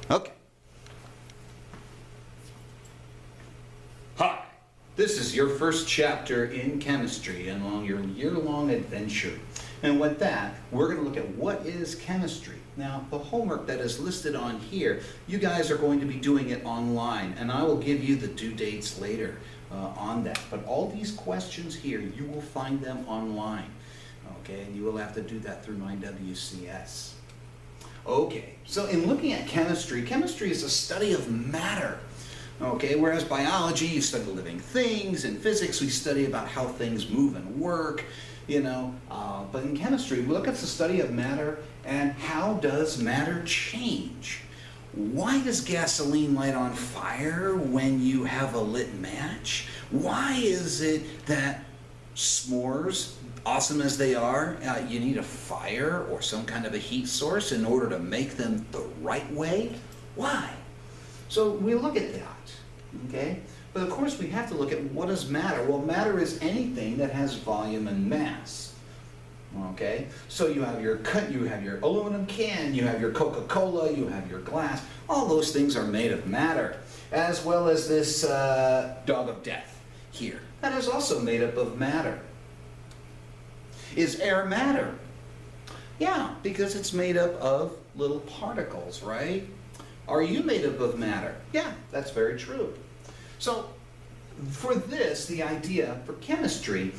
Okay. Hi, this is your first chapter in chemistry and on your year-long adventure. And with that, we're going to look at what is chemistry. Now, the homework that is listed on here, you guys are going to be doing it online, and I will give you the due dates later on that. But all these questions here, you will find them online. Okay, and you will have to do that through my WCS. Okay, so in looking at chemistry, chemistry is a study of matter. Okay, whereas biology, you study living things, in physics, we study about how things move and work, you know. But in chemistry, we look at the study of matter and how does matter change? Why does gasoline light on fire when you have a lit match? Why is it that s'mores, awesome as they are, you need a fire or some kind of a heat source in order to make them the right way? Why? So we look at that, okay? But of course we have to look at what is matter. Well, matter is anything that has volume and mass, okay? So you have your aluminum can, you have your Coca-Cola, you have your glass. All those things are made of matter, as well as this dog of death here. That is also made up of matter. Is air matter? Yeah, because it's made up of little particles, right? Are you made up of matter? Yeah, that's very true. So for this, the idea for chemistry,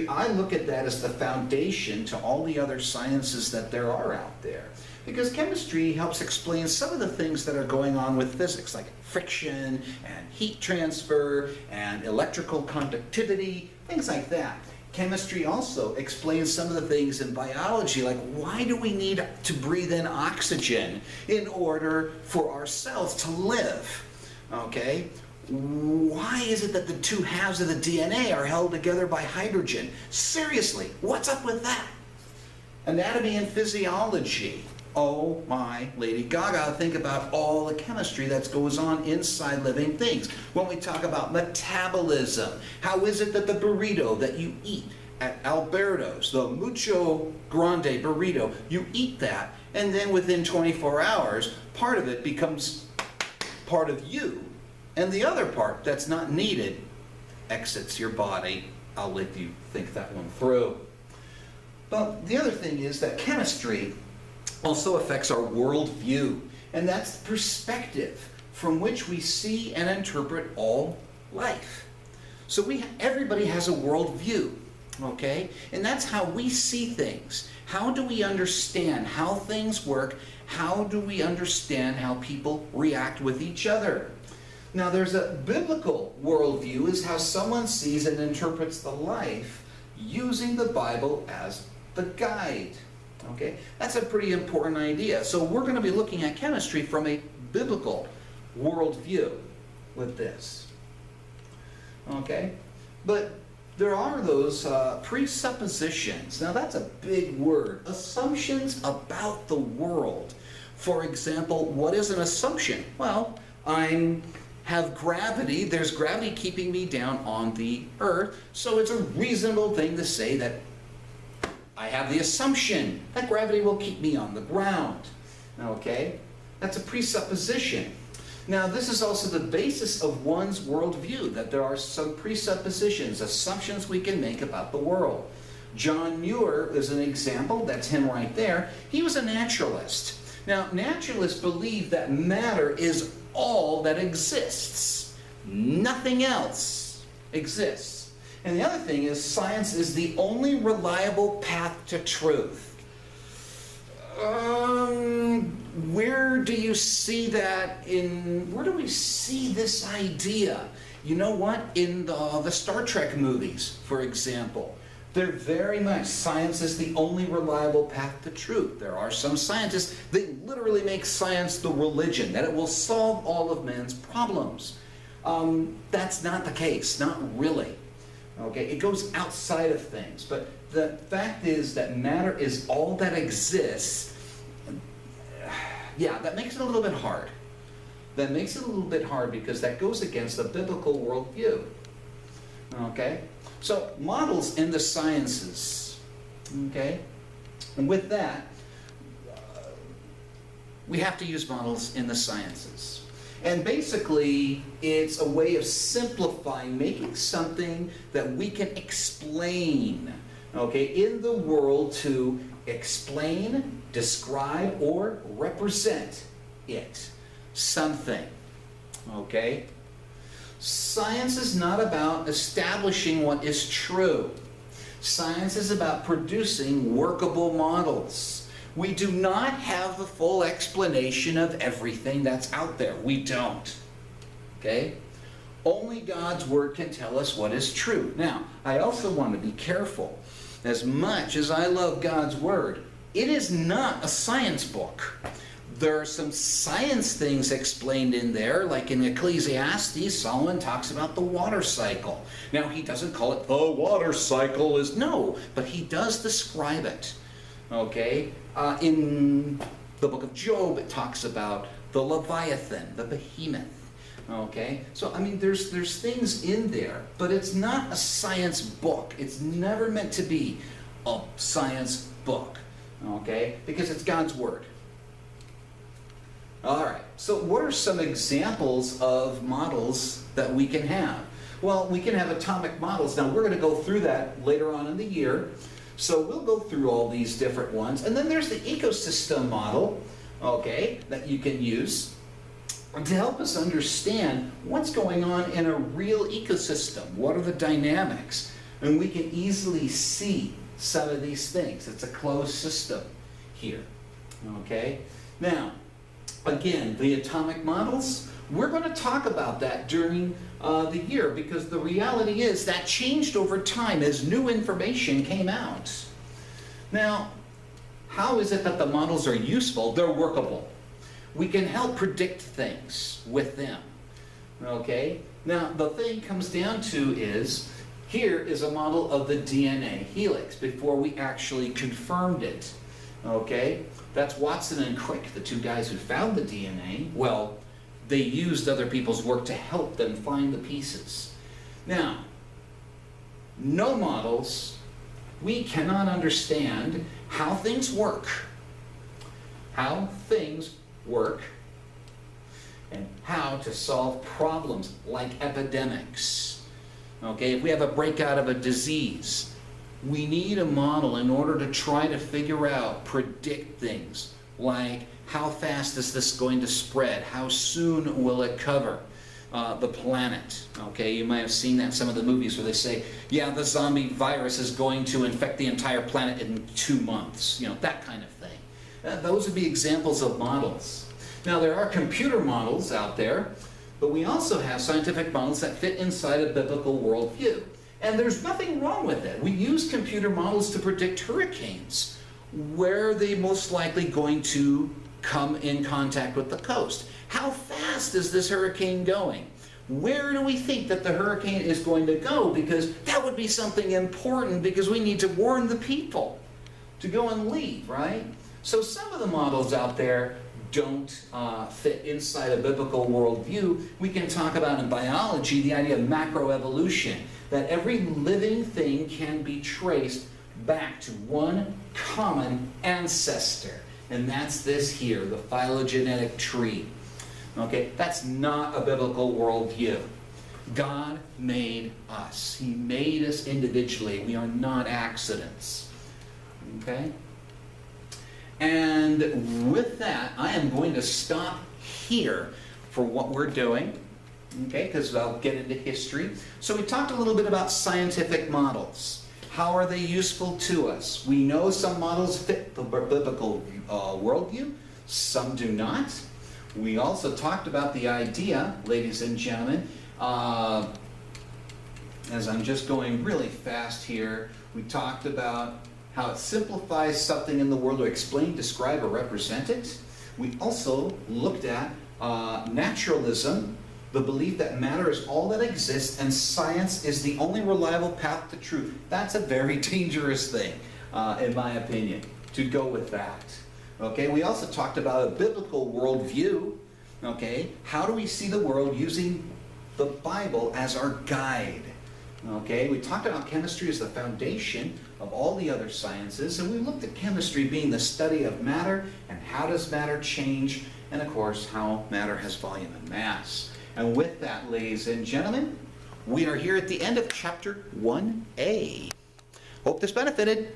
I look at that as the foundation to all the other sciences that there are out there. Because chemistry helps explain some of the things that are going on with physics, like friction and heat transfer and electrical conductivity, things like that. Chemistry also explains some of the things in biology, like why do we need to breathe in oxygen in order for our cells to live? Okay? Why is it that the two halves of the DNA are held together by hydrogen? Seriously, what's up with that? Anatomy and physiology. Oh my Lady Gaga, think about all the chemistry that goes on inside living things. When we talk about metabolism, how is it that the burrito that you eat at Alberto's, the Mucho Grande burrito, you eat that, and then within 24 hours, part of it becomes part of you, and the other part that's not needed exits your body. I'll let you think that one through. But the other thing is that chemistry also affects our worldview, and that's the perspective from which we see and interpret all life. So everybody has a worldview, okay? And that's how we see things. How do we understand how things work? How do we understand how people react with each other? Now, there's a biblical worldview, is how someone sees and interprets the life using the Bible as the guide. Okay, that's a pretty important idea. So we're going to be looking at chemistry from a biblical worldview with this. Okay, but there are those presuppositions. Now that's a big word. Assumptions about the world. For example, what is an assumption? Well, have gravity. There's gravity keeping me down on the earth, so it's a reasonable thing to say that I have the assumption that gravity will keep me on the ground. Okay? That's a presupposition. Now, this is also the basis of one's worldview, that there are some presuppositions, assumptions we can make about the world. John Muir is an example. That's him right there. He was a naturalist. Now, naturalists believe that matter is all that exists. Nothing else exists. And the other thing is, science is the only reliable path to truth. Where do you see that where do we see this idea? You know what? In the Star Trek movies, for example, they're very much, science is the only reliable path to truth. There are some scientists, they literally make science the religion, that it will solve all of man's problems. That's not the case, not really. Okay, it goes outside of things, but the fact is that matter is all that exists. Yeah, that makes it a little bit hard. That makes it a little bit hard because that goes against the biblical worldview. Okay, so models in the sciences. Okay, and with that, we have to use models in the sciences. And basically, it's a way of simplifying, making something that we can explain, okay, in the world to explain, describe, or represent it, something, okay? Science is not about establishing what is true. Science is about producing workable models. We do not have the full explanation of everything that's out there. We don't. Okay? Only God's Word can tell us what is true. Now, I also want to be careful. As much as I love God's Word, it is not a science book. There are some science things explained in there, like in Ecclesiastes, Solomon talks about the water cycle. Now, he doesn't call it the water cycle, no, but he does describe it. Okay? In the book of Job, it talks about the Leviathan, the behemoth. Okay? So, I mean, there's things in there, but it's not a science book. It's never meant to be a science book. Okay? Because it's God's Word. All right. So, what are some examples of models that we can have? Well, we can have atomic models. Now, we're going to go through that later on in the year. So we'll go through all these different ones. And then there's the ecosystem model, okay, that you can use to help us understand what's going on in a real ecosystem. What are the dynamics? And we can easily see some of these things. It's a closed system here, okay? Now, again, the atomic models, we're going to talk about that during the year, because the reality is that changed over time as new information came out. Now, how is it that the models are useful? They're workable. We can help predict things with them. Okay? Now, the thing comes down to is, here is a model of the DNA helix before we actually confirmed it. Okay? That's Watson and Crick, the two guys who found the DNA. Well, they used other people's work to help them find the pieces. Now, no models, we cannot understand how things work. How things work and how to solve problems like epidemics. Okay, if we have a breakout of a disease, we need a model in order to try to figure out, predict things like how fast is this going to spread? How soon will it cover the planet? Okay, you might have seen that in some of the movies where they say, yeah, the zombie virus is going to infect the entire planet in 2 months. You know, that kind of thing. Those would be examples of models. Now, there are computer models out there, but we also have scientific models that fit inside a biblical worldview. And there's nothing wrong with it. We use computer models to predict hurricanes. Where are they most likely going to come in contact with the coast? How fast is this hurricane going? Where do we think that the hurricane is going to go? Because that would be something important, because we need to warn the people to go and leave, right? So some of the models out there don't fit inside a biblical worldview. We can talk about in biology the idea of macroevolution, that every living thing can be traced back to one common ancestor. And that's this here, the phylogenetic tree. Okay, that's not a biblical worldview. God made us. He made us individually. We are not accidents. Okay? And with that, I am going to stop here for what we're doing. Okay, because I'll get into history. So we talked a little bit about scientific models. How are they useful to us? We know some models fit the biblical worldview. Some do not. We also talked about the idea, ladies and gentlemen, as I'm just going really fast here, we talked about how it simplifies something in the world to explain, describe, or represent it. We also looked at naturalism, the belief that matter is all that exists and science is the only reliable path to truth. That's a very dangerous thing, in my opinion, to go with that. Okay, we also talked about a biblical worldview. Okay, how do we see the world using the Bible as our guide? Okay, we talked about chemistry as the foundation of all the other sciences, and we looked at chemistry being the study of matter and how does matter change, and of course how matter has volume and mass. And with that, ladies and gentlemen, we are here at the end of chapter 1A. Hope this benefited.